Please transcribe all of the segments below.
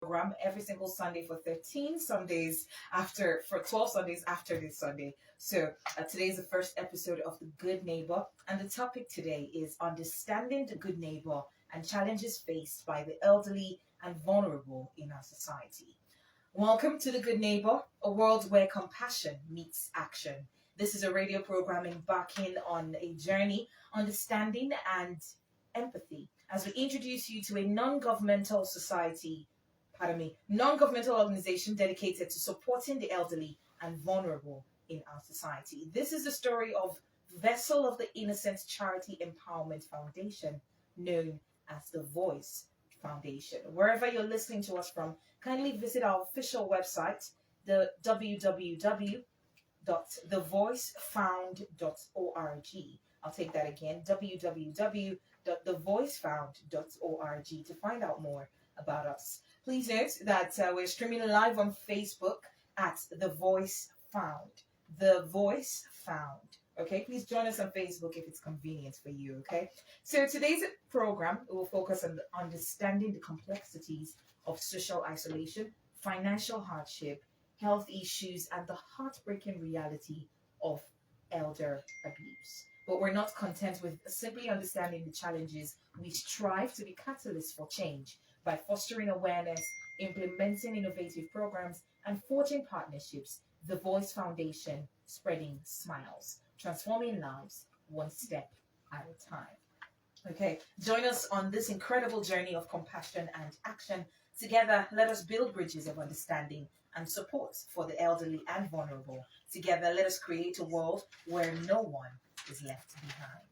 program every single Sunday for 12 Sundays after this Sunday. So today is the first episode of The Good Neighbor, and the topic today is understanding the good neighbor and challenges faced by the elderly and vulnerable in our society. Welcome to The Good Neighbor, a world where compassion meets action. This is a radio program embarking on a journey, understanding and empathy as we introduce you to a non-governmental organization dedicated to supporting the elderly and vulnerable in our society. This is the story of Vessel of the Innocent Charity Empowerment Foundation, known as the Voice Foundation. Wherever you're listening to us from, kindly visit our official website, the www.thevoicefound.org. I'll take that again, www.thevoicefound.org, to find out more about us. Please note that we're streaming live on Facebook at The Voice Found. The Voice Found. Okay, please join us on Facebook if it's convenient for you. Okay, so today's program will focus on understanding the complexities of social isolation, financial hardship, health issues, and the heartbreaking reality of elder abuse. But we're not content with simply understanding the challenges. We strive to be catalysts for change by fostering awareness, implementing innovative programs, and forging partnerships. The Voice Foundation, spreading smiles, transforming lives one step at a time. Okay, join us on this incredible journey of compassion and action. Together, let us build bridges of understanding and support for the elderly and vulnerable. Together, let us create a world where no one is left behind.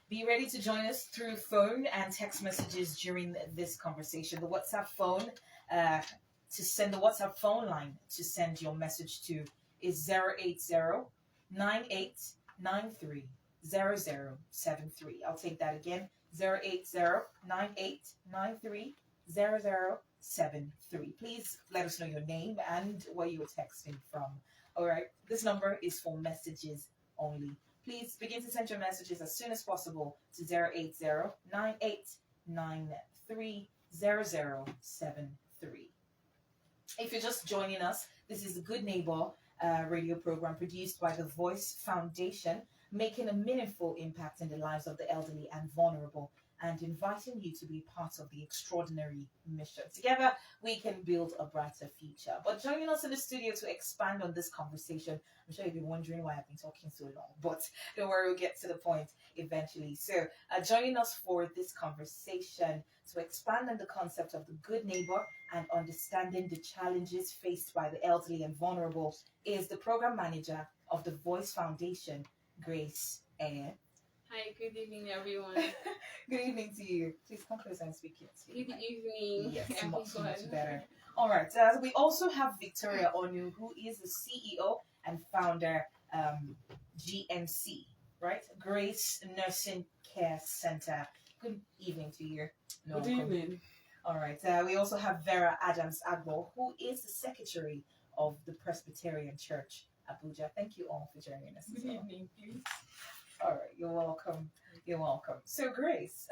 Be ready to join us through phone and text messages during this conversation. The WhatsApp phone, to send the WhatsApp phone line to send your message to is 080-9893-0073. I'll take that again, 080-9893-0073. Please let us know your name and where you're texting from. All right, this number is for messages only. Please begin to send your messages as soon as possible to 080-9893-0073. If you're just joining us, this is the Good Neighbor radio program produced by the Voice Foundation, making a meaningful impact in the lives of the elderly and vulnerable, and inviting you to be part of the extraordinary mission. Together, we can build a brighter future. But joining us in the studio to expand on this conversation, I'm sure you've been wondering why I've been talking so long, but don't worry, we'll get to the point eventually. So joining us for this conversation to expand on the concept of the good neighbor and understanding the challenges faced by the elderly and vulnerable is the program manager of the Voice Foundation, Grace Ayer. Hi, good evening, everyone. Good evening to you. Please come close and speak it. Good evening. Yes, much better. All right. We also have Victoria Onu, who is the CEO and founder, GNC, right? Grace Nursing Care Center. Good evening to you. Good evening. All right. We also have Vera Adams Agbo, who is the secretary of the Presbyterian Church, Abuja. Thank you all for joining us. Good evening, please. All right, you're welcome. You're welcome. So, Grace,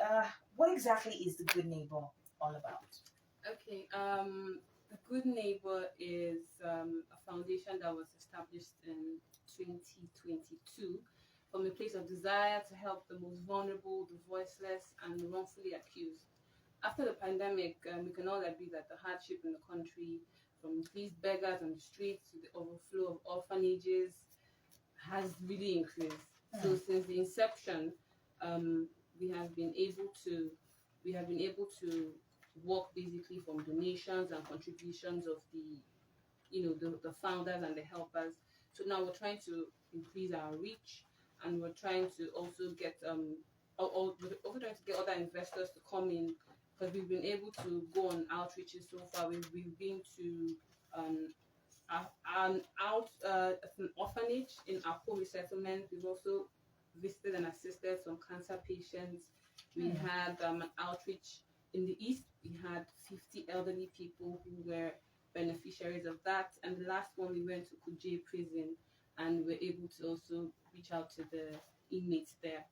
what exactly is the Good Neighbor all about? Okay, the Good Neighbor is a foundation that was established in 2022 from a place of desire to help the most vulnerable, the voiceless, and the wrongfully accused. After the pandemic, we can all agree that the hardship in the country, from these beggars on the streets to the overflow of orphanages, has really increased. So since the inception, we have been able to work basically from donations and contributions of the founders and the helpers. So now we're trying to increase our reach, and we're trying to also get we're also trying to get other investors to come in, because we've been able to go on outreaches so far. We've been to an orphanage in Akpo resettlement. We've also visited and assisted some cancer patients. We had an outreach in the East. We had 50 elderly people who were beneficiaries of that. And the last one, we went to Kuje prison, and we're able to also reach out to the inmates there.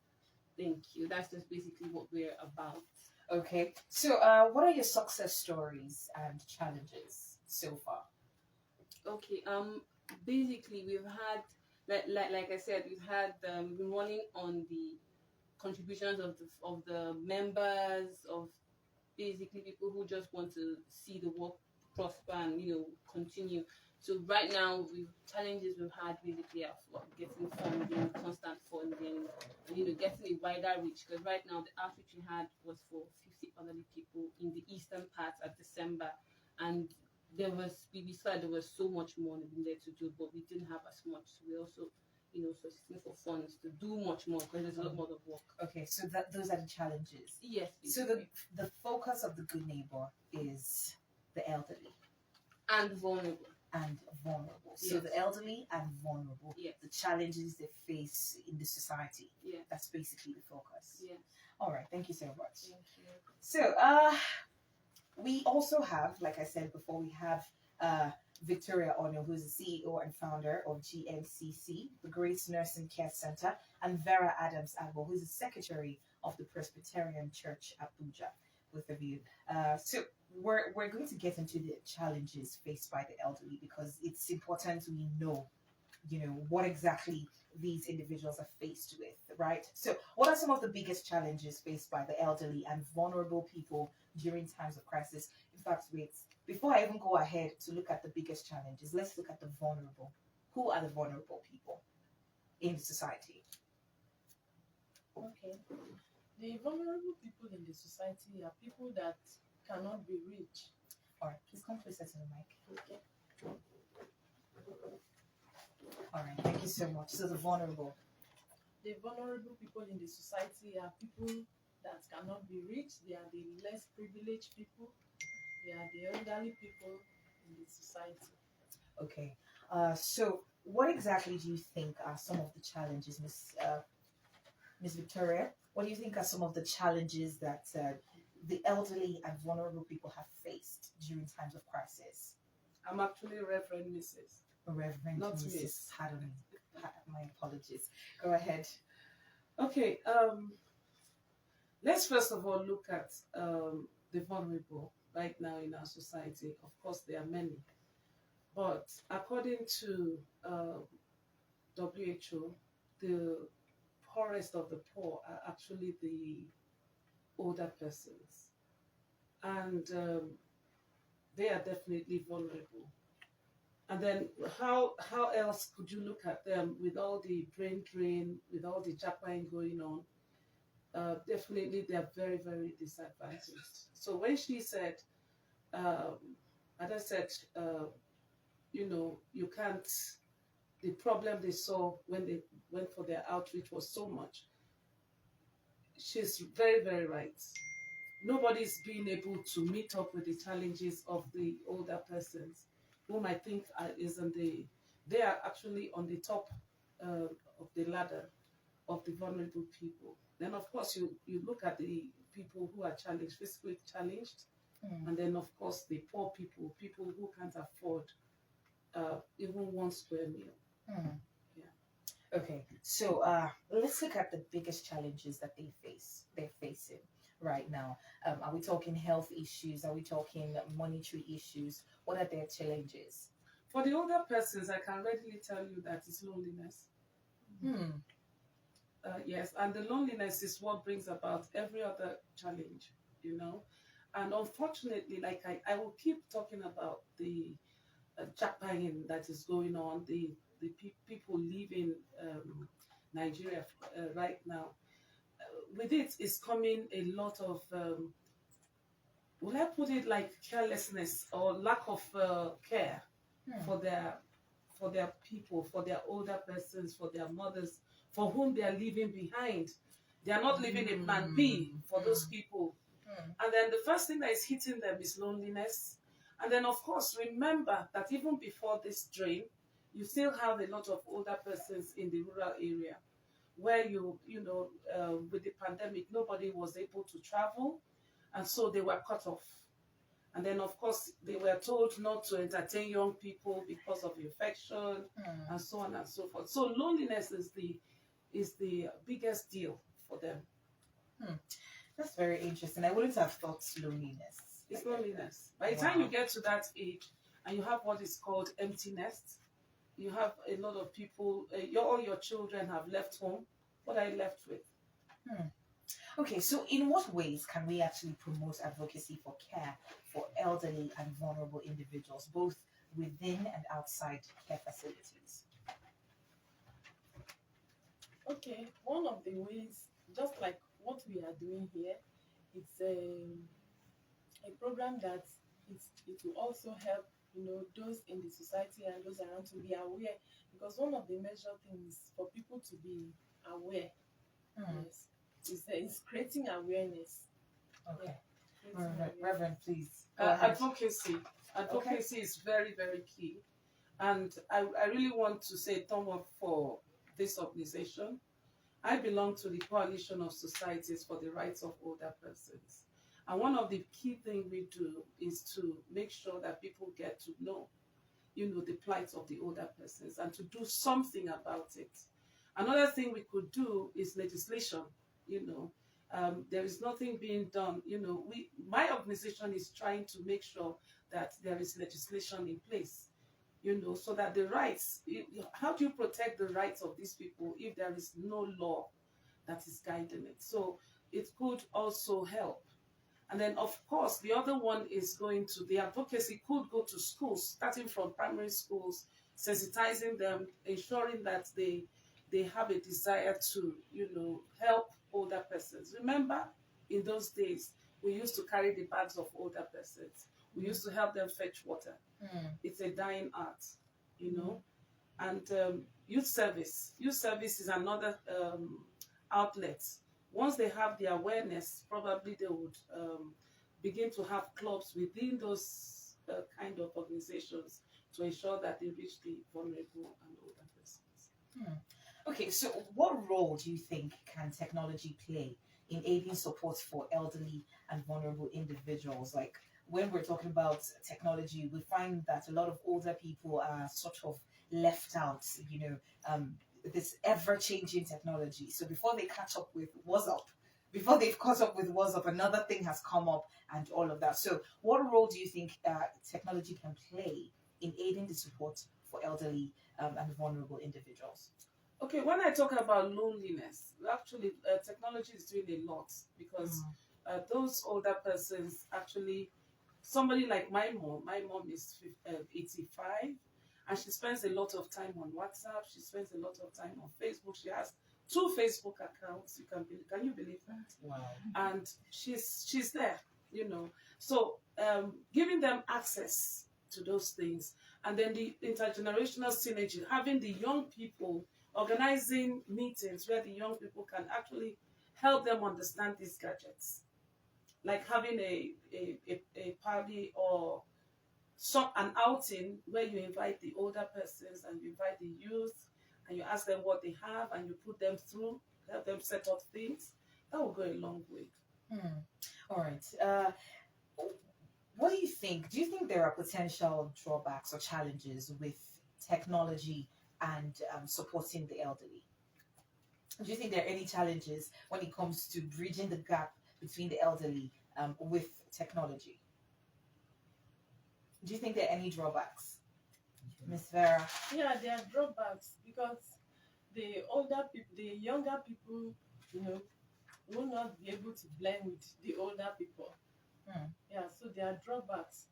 Thank you. That's just basically what we're about. Okay. So, what are your success stories and challenges so far? Okay. Basically, we've had like I said, we've been running on the contributions of the members, of basically people who just want to see the work prosper and continue. So right now, we challenges we've had basically are for getting funding, constant funding, and getting a wider reach. Because right now the outreach we had was for 50 elderly people in the eastern part at December, and we saw there was so much more needed to do, but we didn't have as much. So we also soliciting for funds to do much more because there's a lot more of work. Okay, so those are the challenges. Yes. So the focus of the Good Neighbor is the elderly and vulnerable. So Yes. the elderly and vulnerable. Yes. The challenges they face in the society. Yes. That's basically the focus. Yes. All right. Thank you so much. Thank you. So we also have, like I said before, we have Victoria Ono, who's the CEO and founder of GNCC, the Grace Nursing Care Center, and Vera Adams Agbo, who's the secretary of the Presbyterian Church Abuja, both of you. So we're going to get into the challenges faced by the elderly because it's important we know, what exactly these individuals are faced with, right? So what are some of the biggest challenges faced by the elderly and vulnerable people during times of crisis? In fact, wait, before I even go ahead to look at the biggest challenges, let's look at the vulnerable. Who are the vulnerable people in society? Okay. The vulnerable people in the society are people that cannot be reached. All right, please come closer to the mic. Okay. All right, thank you so much. So the vulnerable. The vulnerable people in the society are people that cannot be reached. They are the less privileged people. They are the elderly people in the society. Okay. So what exactly do you think are some of the challenges, Miss Victoria? What do you think are some of the challenges that the elderly and vulnerable people have faced during times of crisis? I'm actually Reverend Mrs. Reverend Not Mrs. Miss. Pardon me. My apologies. Go ahead. Okay, let's first of all look at the vulnerable right now in our society. Of course, there are many, but according to WHO, the poorest of the poor are actually the older persons, and they are definitely vulnerable. And then how else could you look at them with all the brain drain, with all the jackpine going on? Definitely they are very, very disadvantaged. So when she said, as I said, you can't, the problem they saw when they went for their outreach was so much. She's very, very right. Nobody's being able to meet up with the challenges of the older persons, whom I think they are actually on the top of the ladder of the vulnerable people. Then of course you look at the people who are challenged, physically challenged, and then of course the poor people who can't afford even one square meal. Yeah. Okay, so let's look at the biggest challenges that they're facing right now. Are we talking health issues? Are we talking monetary issues? What are their challenges? For the older persons, I can readily tell you that it's loneliness. Yes, and the loneliness is what brings about every other challenge, And unfortunately, like I will keep talking about the jackpine that is going on, the people leaving Nigeria right now. With it is coming a lot of, will I put it like carelessness or lack of care for their people, for their older persons, for their mothers, for whom they are leaving behind. They are not leaving a plan B for those people. And then the first thing that is hitting them is loneliness. And then, of course, remember that even before this drain, you still have a lot of older persons in the rural area where with the pandemic, nobody was able to travel. And so they were cut off. And then, of course, they were told not to entertain young people because of infection and so on and so forth. So loneliness is the biggest deal for them. That's very interesting. I wouldn't have thought loneliness. It's loneliness. By the time Wow. you get to that age and you have what is called empty nest, you have a lot of people, all your children have left home. What are you left with? Okay, so in what ways can we actually promote advocacy for care for elderly and vulnerable individuals, both within and outside care facilities? Okay, one of the ways, just like what we are doing here, it's a program that it will also help, those in the society and those around to be aware, because one of the major things for people to be aware, yes, is creating awareness. Okay. Creating awareness. Reverend, please. Go ahead. Advocacy is very, very key. And I really want to say thumb up for this organization. I belong to the Coalition of Societies for the Rights of Older Persons. And one of the key things we do is to make sure that people get to know, the plight of the older persons and to do something about it. Another thing we could do is legislation. There is nothing being done. My organization is trying to make sure that there is legislation in place, so that the rights, how do you protect the rights of these people if there is no law that is guiding it? So it could also help. And then, of course, the other one is the advocacy could go to schools, starting from primary schools, sensitizing them, ensuring that they have a desire to, help older persons. Remember, in those days, we used to carry the bags of older persons. We used to help them fetch water. It's a dying art, And youth service. Youth service is another outlet. Once they have the awareness, probably they would begin to have clubs within those kind of organizations to ensure that they reach the vulnerable and older persons. Okay, so what role do you think can technology play in aiding support for elderly and vulnerable individuals? Like, when we're talking about technology, we find that a lot of older people are sort of left out, this ever-changing technology. So before they catch up with before they've caught up with WhatsApp, another thing has come up and all of that. So what role do you think technology can play in aiding the support for elderly and vulnerable individuals? Okay, when I talk about loneliness, actually technology is doing a lot because those older persons actually, somebody like my mom is 85, and she spends a lot of time on WhatsApp, she spends a lot of time on Facebook, she has 2 Facebook accounts, can you believe that? Wow. And she's there, So giving them access to those things, and then the intergenerational synergy, having the young people organizing meetings where the young people can actually help them understand these gadgets, like having a party or an outing where you invite the older persons and you invite the youth and you ask them what they have and you put them through, help them set up things. That will go a long way. All right. What do you think? Do you think there are potential drawbacks or challenges with technology and supporting the elderly? Do you think there are any challenges when it comes to bridging the gap between the elderly with technology? Do you think there are any drawbacks, Miss Vera? Yeah, there are drawbacks because the younger people, will not be able to blend with the older people. Yeah, so there are drawbacks.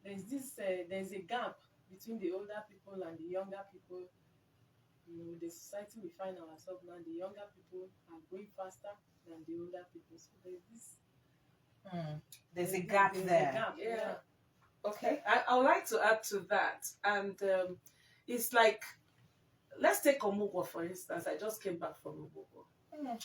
There's a gap between the older people and the younger people. The society we find ourselves now, the younger people are going faster than the older people. So there's a gap there. A gap, yeah. Okay, I would like to add to that, and it's like, let's take Omugwo for instance. I just came back from Omugwo.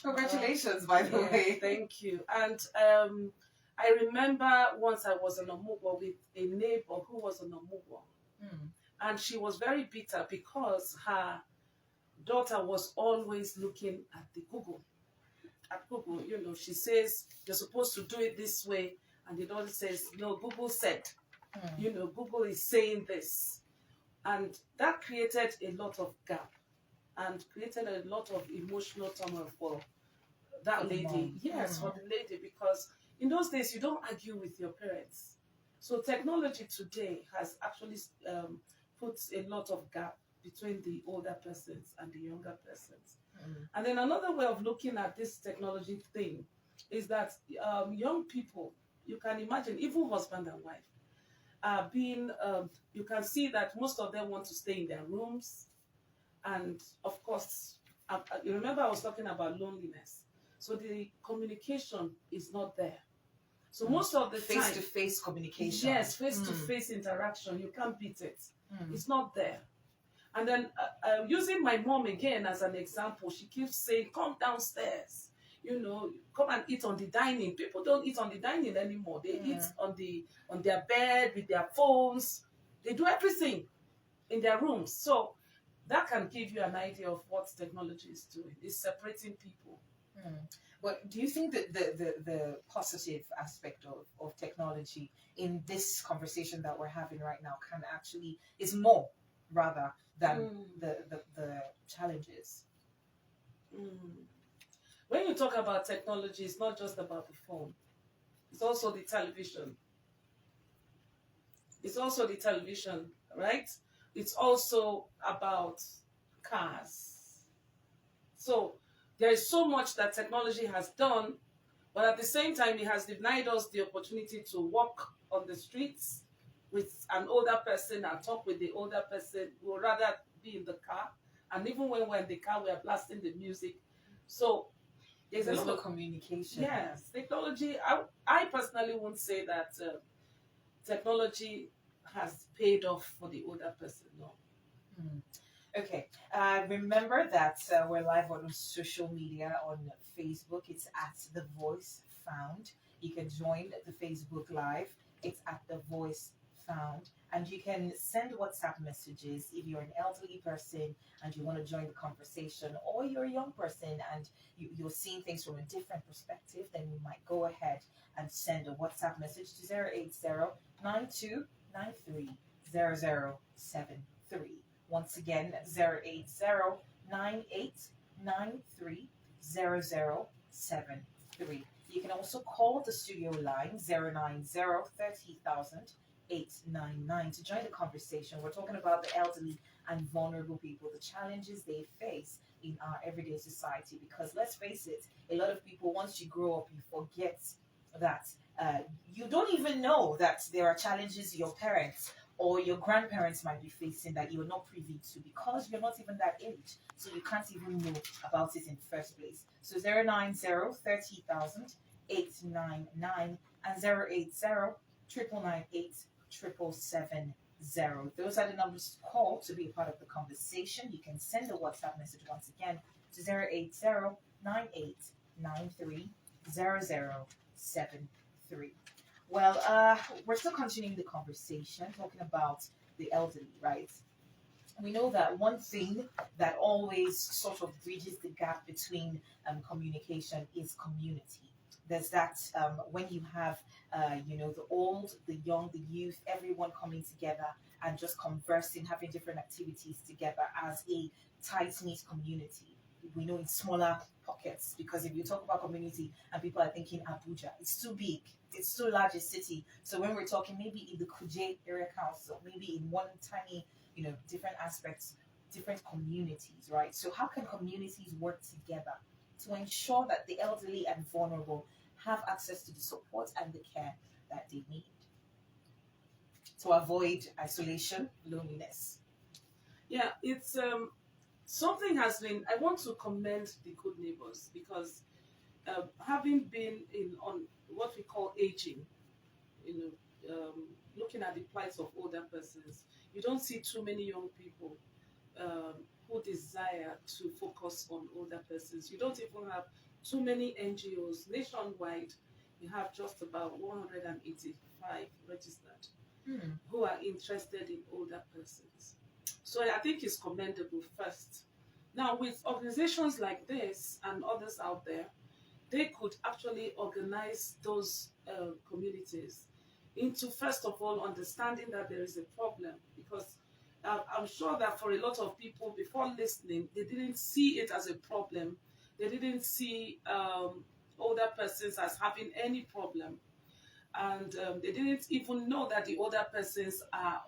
Congratulations, by the way. Thank you. And I remember once I was on Omugwo with a neighbor who was on Omugwo, and she was very bitter because her daughter was always looking at the Google. At Google, she says you're supposed to do it this way, and the daughter says, no, Google said. Google is saying this, and that created a lot of gap and created a lot of emotional turmoil for that lady. Yes, for the lady, because because in those days you don't argue with your parents. So technology today has actually put a lot of gap between the older persons and the younger persons. And then another way of looking at this technology thing is that young people, you can imagine, even husband and wife, being, you can see that most of them want to stay in their rooms. And of course, you remember I was talking about loneliness. So the communication is not there. So most of the time, face-to-face communication. yes, face-to-face interaction, you can't beat it. It's not there. And then using my mom again as an example, she keeps saying, come downstairs, you know, come and eat on the dining. People don't eat on the dining anymore. They eat on their bed with their phones. They do everything in their rooms. So that can give you an idea of what technology is doing. It's separating people. But do you think that the positive aspect of technology in this conversation that we're having right now can actually is more rather than the challenges? When you talk about technology, it's not just about the phone. It's also the television. It's also the television, right? It's also about cars. So there is so much that technology has done, but at the same time, it has denied us the opportunity to walk on the streets with an older person and talk with the older person. We would rather be in the car. And even when we're in the car, we are blasting the music. So there's a lot of communication. Yes, technology. I personally won't say that technology has paid off for the older person. No. Okay. Remember that we're live on social media on Facebook. It's at The Voice Found. You can join the Facebook Live. It's at The Voice Found. And you can send WhatsApp messages if you're an elderly person and you want to join the conversation, or you're a young person and you're seeing things from a different perspective, then you might go ahead and send a WhatsApp message to 080-9293-0073. Once again, 080-9893-0073. You can also call the studio line 090-30,899 to join the conversation. We're talking about the elderly and vulnerable people, the challenges they face in our everyday society. Because let's face it, a lot of people, once you grow up, you forget that you don't even know that there are challenges your parents or your grandparents might be facing that you're not privy to because you're not even that age. So you can't even know about it in the first place. So 090-30,899 and 080-998-777. Those are the numbers to call to be a part of the conversation. You can send a WhatsApp message once again to 080-9893-0073. Well, we're still continuing the conversation, talking about the elderly, right? We know that one thing that always sort of bridges the gap between communication is community. There's that when you have, the old, the young, the youth, everyone coming together and just conversing, having different activities together as a tight-knit community. We know in smaller pockets, because if you talk about community and people are thinking Abuja, it's too big, it's too large a city. So when we're talking maybe in the Kuje area council, maybe in one tiny, different aspects, different communities, right? So how can communities work together to ensure that the elderly and vulnerable have access to the support and the care that they need to avoid isolation, loneliness? Yeah, it's something has been. I want to commend the Good Neighbors because having been on what we call aging, looking at the plights of older persons, you don't see too many young people who desire to focus on older persons. You don't even have too many NGOs nationwide. You have just about 185 registered who are interested in older persons. So I think it's commendable first. Now, with organizations like this and others out there, they could actually organize those communities into, first of all, understanding that there is a problem. Because I'm sure that for a lot of people, before listening, they didn't see it as a problem. They didn't see older persons as having any problem, and they didn't even know that the older persons are,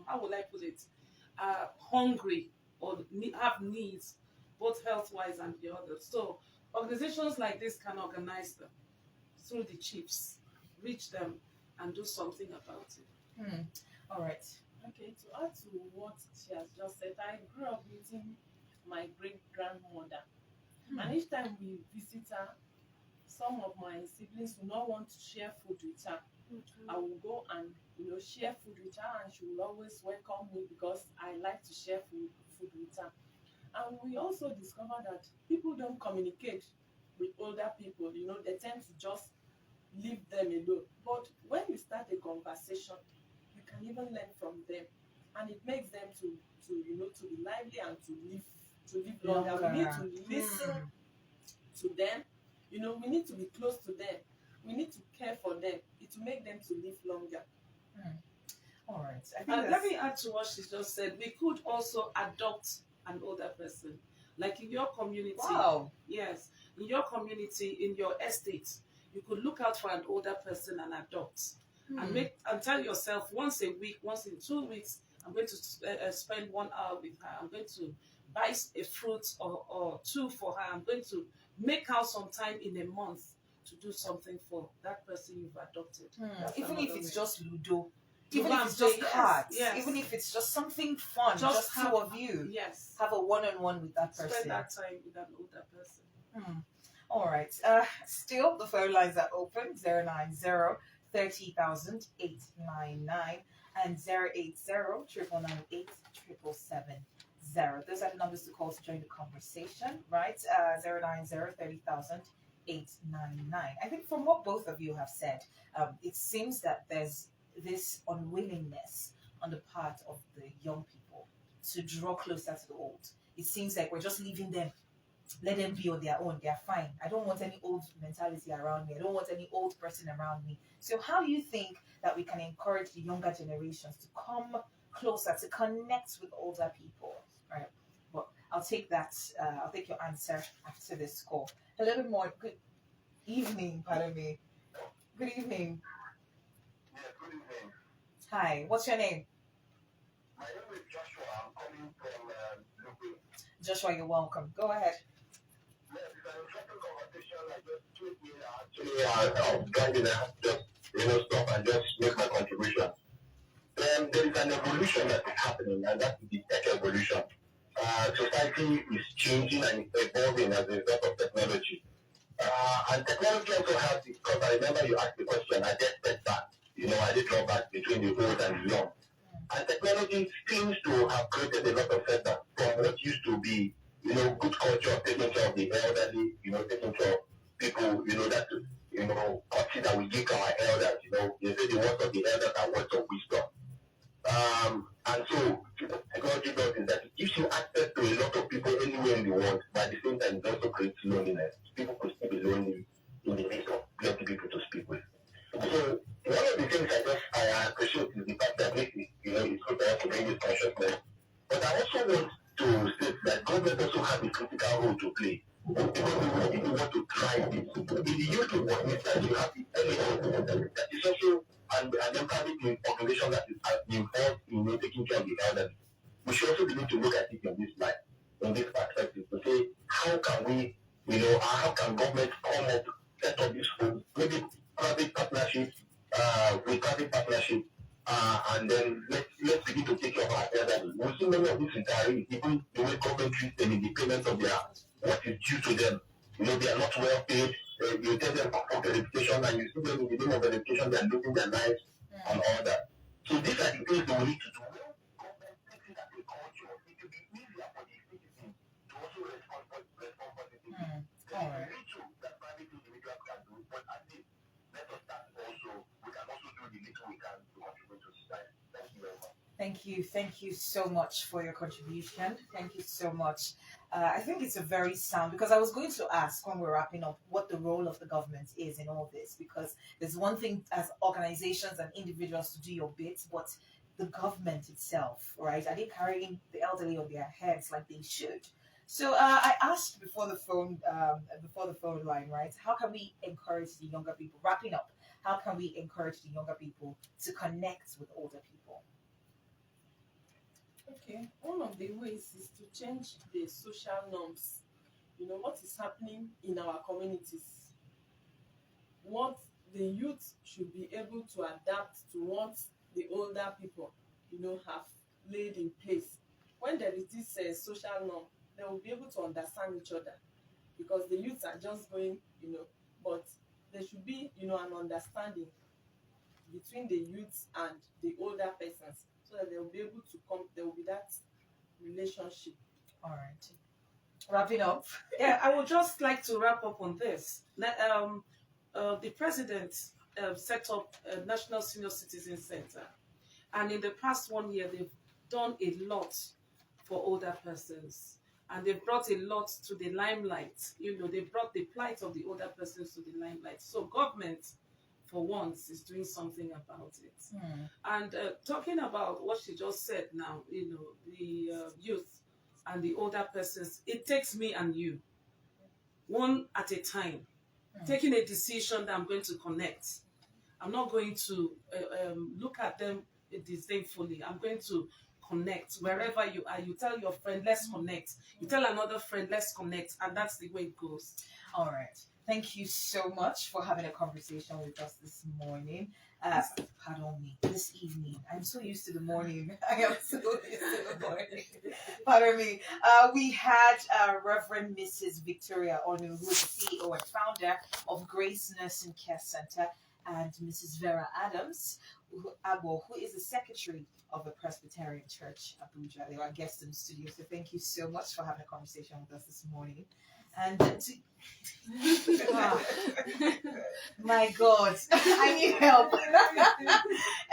how will I put it, are hungry or have needs, both health-wise and the others. So organizations like this can organize them through the chiefs, reach them, and do something about it. All right. Okay, to add to what she has just said, I grew up meeting my great grandmother, and each time we visit her, some of my siblings will not want to share food with her. I will go and share food with her, and she will always welcome me because I like to share food with her. And we also discover that people don't communicate with older people. They tend to just leave them alone. But when you start a conversation, you can even learn from them, and it makes them to be lively and to live longer. We need to listen to them. We need to be close to them. We need to care for them. It will make them to live longer. All right. Let me add to what she just said. We could also adopt an older person, like in your community. Wow. Yes, in your community, in your estate, you could look out for an older person and adopt, and tell yourself once a week, once in 2 weeks, I'm going to spend 1 hour with her. I'm going to buy a fruit or two for her. I'm going to make out some time in a month to do something for that person you've adopted. Even if it's just Ludo, To even go if and it's just play, cards, yes. even if it's just something fun, just two of you, Yes. have a one-on-one with that person. Spend that time with an older person. All right. Still, the phone lines are open: 090 30,000 899 and 080 998 777. Those are the numbers to call to join the conversation, right? 090 30,000 899. I think from what both of you have said, it seems that there's this unwillingness on the part of the young people to draw closer to the old. It seems like we're just leaving them. Let them be on their own. They're fine. I don't want any old mentality around me. I don't want any old person around me. So how do you think that we can encourage the younger generations to come closer, to connect with older people? All right. Well, I'll take that. I'll take your answer after this call. A little bit more. Good evening. Pardon me. Good evening. Yeah, good evening. Hi. What's your name? My name is Joshua. I'm coming from Neighbour. Joshua, you're welcome. Go ahead. Yes, it's an interesting conversation. I just tweet me actually driving out, just stop and just make my contribution. Then there is an evolution that is happening, and that is the tech evolution. Society is changing and evolving as a result of technology. And technology also has, because I remember you asked the question, I just stepped back. I did draw back between the old and the young. And technology seems to have created a lot of setbacks from what used to be, good culture, taking care of the elderly, taking care of people, that, courtesy that we give to our elders, they say the words of the elders are words of wisdom. And so, what technology does is that it gives you access to a lot of people anywhere in the world, but at the same time, it also creates loneliness. People could still be lonely in the midst of plenty people to speak with. So, one of the things I appreciate is the fact that it's good for us to bring this consciousness. But I also want to state that government also has a critical role to play. Because people want to try this. In the youth of for instance, you have the NHS that is also and then private organization that is involved in taking care of the elderly. We should also begin to look at it in this light, in this perspective, to say how can we, how can government come up, set up this food, maybe private partnership, and then let's begin to take care of our elderly. We see many of these retirees, even the way government treats them in the payment of their what is due to them. They are not well paid. You tell them for verification, and you see them in the name of verification, they are losing their lives and all that. So these are the things that we need to do. When government takes it as a culture, it will be easier for the citizens to also respond positively. There is a little that private individuals can do, but at least let us start also. We can also do the little we can to contribute to society. Thank you very much. Thank you so much for your contribution. Thank you so much. I think it's a very sound, because I was going to ask when we're wrapping up what the role of the government is in all this, because there's one thing as organizations and individuals to do your bit, but the government itself, right? Are they carrying the elderly on their heads like they should? So I asked before the phone line, right? How can we encourage the younger people? Wrapping up, how can we encourage the younger people to connect with older people? Okay, one of the ways is to change the social norms. What is happening in our communities, what the youth should be able to adapt to what the older people, have laid in place. When there is this social norm, they will be able to understand each other, because the youths are just going, but there should be, an understanding between the youths and the older persons, so that they will be able to come, there will be that relationship. All right. Wrapping up. Yeah, I would just like to wrap up on this. The president set up a National Senior Citizen Center, and in the past 1 year, they've done a lot for older persons, and they brought a lot to the limelight. They brought the plight of the older persons to the limelight. So government, for once, is doing something about it. And talking about what she just said now, the youth and the older persons, it takes me and you, one at a time, taking a decision that I'm going to connect. I'm not going to look at them disdainfully. I'm going to connect wherever you are. You tell your friend, let's connect. You tell another friend, let's connect. And that's the way it goes. All right. Thank you so much for having a conversation with us this morning. Pardon me, this evening. I'm so used to the morning. I am so used to the morning. Pardon me. We had Reverend Mrs. Victoria Onu, who is the CEO and founder of Grace Nursing Care Center, and Mrs. Vera Adams, who is the secretary of the Presbyterian Church, Abuja. They were our guests in the studio. So thank you so much for having a conversation with us this morning. And my God, I need help.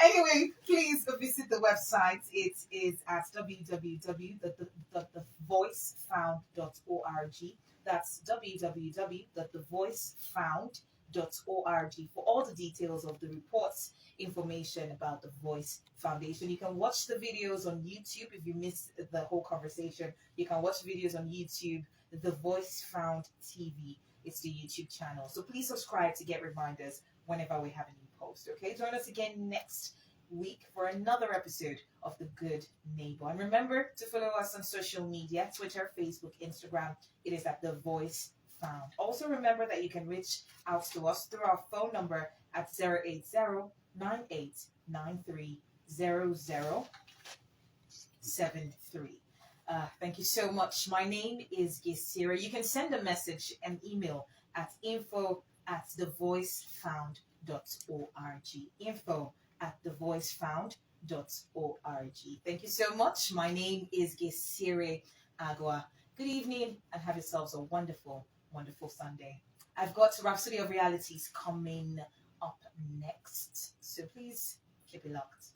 Anyway, please visit the website. It is at www.thevoicefound.org. That's www.thevoicefound.org for all the details of the reports, information about the Voice Foundation. You can watch the videos on YouTube. If you missed the whole conversation, you can watch videos on YouTube. The Voice Found TV. It's the YouTube channel. So please subscribe to get reminders whenever we have a new post. Okay, join us again next week for another episode of The Good Neighbor. And remember to follow us on social media, Twitter, Facebook, Instagram. It is at The Voice Found. Also remember that you can reach out to us through our phone number at 080-9893-0073. Thank you so much. My name is Gisira. You can send a message and email at info@thevoicefound.org. info@thevoicefound.org. Thank you so much. My name is Gisire Agua. Good evening and have yourselves a wonderful, wonderful Sunday. I've got Rhapsody of Realities coming up next. So please keep it locked.